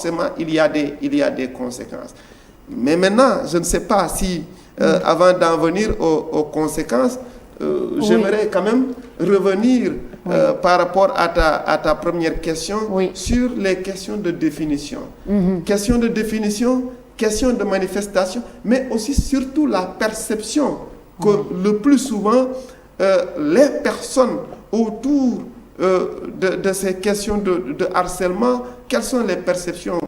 forcément, il y a des conséquences. Mais maintenant, je ne sais pas si, avant d'en venir aux conséquences, j'aimerais quand même revenir par rapport à ta première question sur les questions de définition. Question de définition, question de manifestation, mais aussi surtout la perception que le plus souvent, les personnes autour de ces questions de harcèlement, quelles sont les perceptions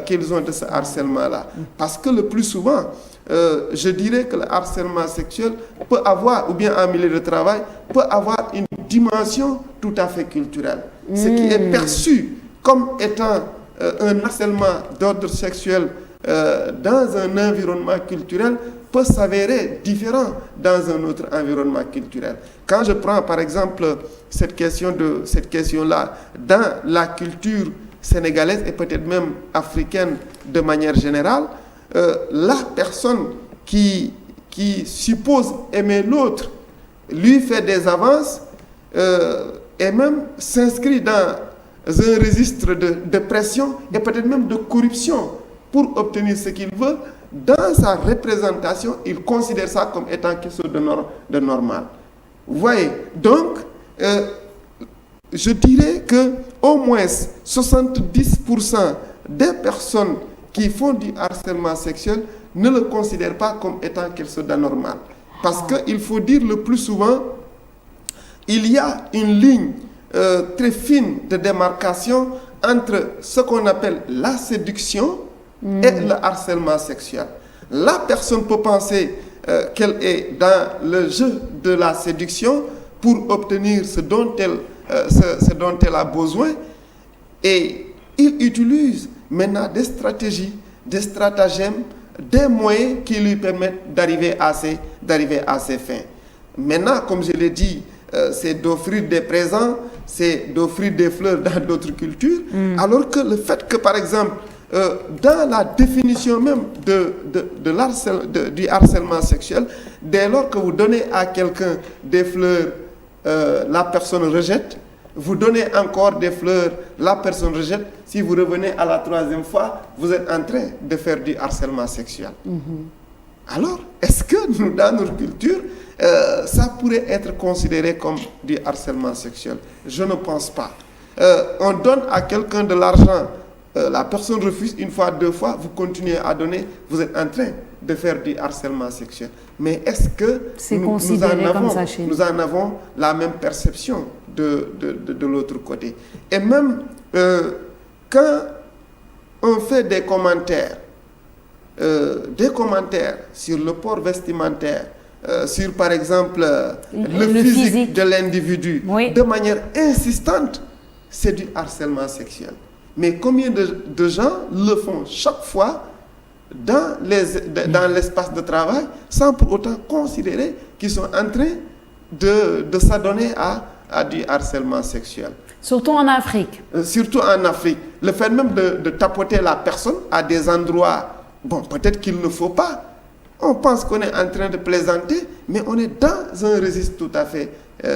qu'ils ont de ce harcèlement-là? Parce que le plus souvent, je dirais que le harcèlement sexuel peut avoir, ou bien en milieu de travail, peut avoir une dimension tout à fait culturelle. Ce qui est perçu comme étant un harcèlement d'ordre sexuel dans un environnement culturel peut s'avérer différent dans un autre environnement culturel. Quand je prends par exemple cette question-là dans la culture sénégalaise et peut-être même africaine de manière générale, la personne qui suppose aimer l'autre lui fait des avances et même s'inscrit dans un registre de pression et peut-être même de corruption pour obtenir ce qu'il veut. Dans sa représentation, il considère ça comme étant quelque chose de normal. Vous voyez, donc, je dirais que au moins 70% des personnes qui font du harcèlement sexuel ne le considèrent pas comme étant quelque chose d'anormal. Parce qu'il faut dire le plus souvent, il y a une ligne très fine de démarcation entre ce qu'on appelle la séduction et le harcèlement sexuel. La personne peut penser qu'elle est dans le jeu de la séduction pour obtenir ce dont elle a besoin, et il utilise maintenant des stratégies, des stratagèmes, des moyens qui lui permettent d'arriver à ses fins. Maintenant, comme je l'ai dit, c'est d'offrir des présents, c'est d'offrir des fleurs dans d'autres cultures, alors que le fait que, par exemple, dans la définition même du harcèlement sexuel, dès lors que vous donnez à quelqu'un des fleurs, la personne rejette, vous donnez encore des fleurs, la personne rejette, si vous revenez à la troisième fois, vous êtes en train de faire du harcèlement sexuel. Alors, est-ce que nous, dans notre culture, ça pourrait être considéré comme du harcèlement sexuel? Je ne pense pas. On donne à quelqu'un de l'argent, la personne refuse une fois, deux fois, vous continuez à donner, vous êtes en train de faire du harcèlement sexuel. Mais est-ce que nous en avons la même perception de l'autre côté? Et même quand on fait des commentaires sur le port vestimentaire, sur par exemple le physique de l'individu, de manière insistante, c'est du harcèlement sexuel. Mais combien de gens le font chaque fois dans l'espace de travail sans pour autant considérer qu'ils sont en train de s'adonner à du harcèlement sexuel? Surtout en Afrique. Surtout en Afrique. Le fait même de tapoter la personne à des endroits, bon, peut-être qu'il ne faut pas. On pense qu'on est en train de plaisanter, mais on est dans un registre tout à fait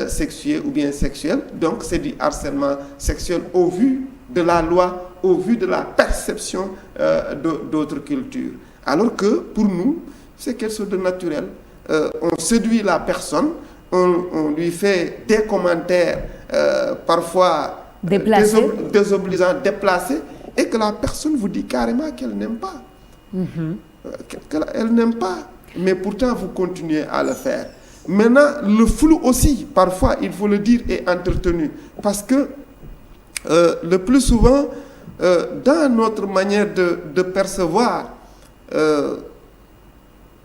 sexuel ou bien sexuel. Donc c'est du harcèlement sexuel au vu de la loi, au vu de la perception d'autres cultures. Alors que pour nous, c'est quelque chose de naturel. On séduit la personne, on lui fait des commentaires parfois désobligeants, déplacés, et que la personne vous dit carrément qu'elle n'aime pas. Elle n'aime pas, mais pourtant vous continuez à le faire. Maintenant, le flou aussi, parfois, il faut le dire, est entretenu. Parce que le plus souvent, dans notre manière de percevoir,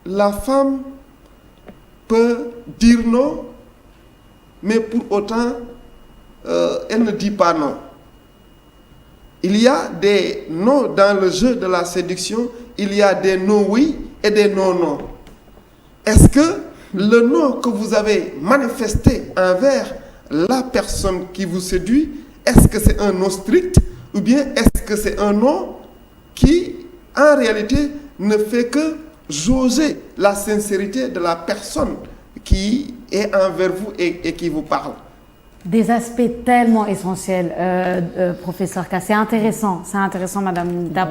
la femme peut dire non, mais pour autant, elle ne dit pas non. Il y a des non dans le jeu de la séduction, il y a des non oui et des non non. Est-ce que le non que vous avez manifesté envers la personne qui vous séduit, est-ce que c'est un non strict ou bien est-ce que c'est un non qui, en réalité, ne fait que jauger la sincérité de la personne qui est envers vous et qui vous parle? des aspects tellement essentiels, professeur K. C'est intéressant, Madame Nida.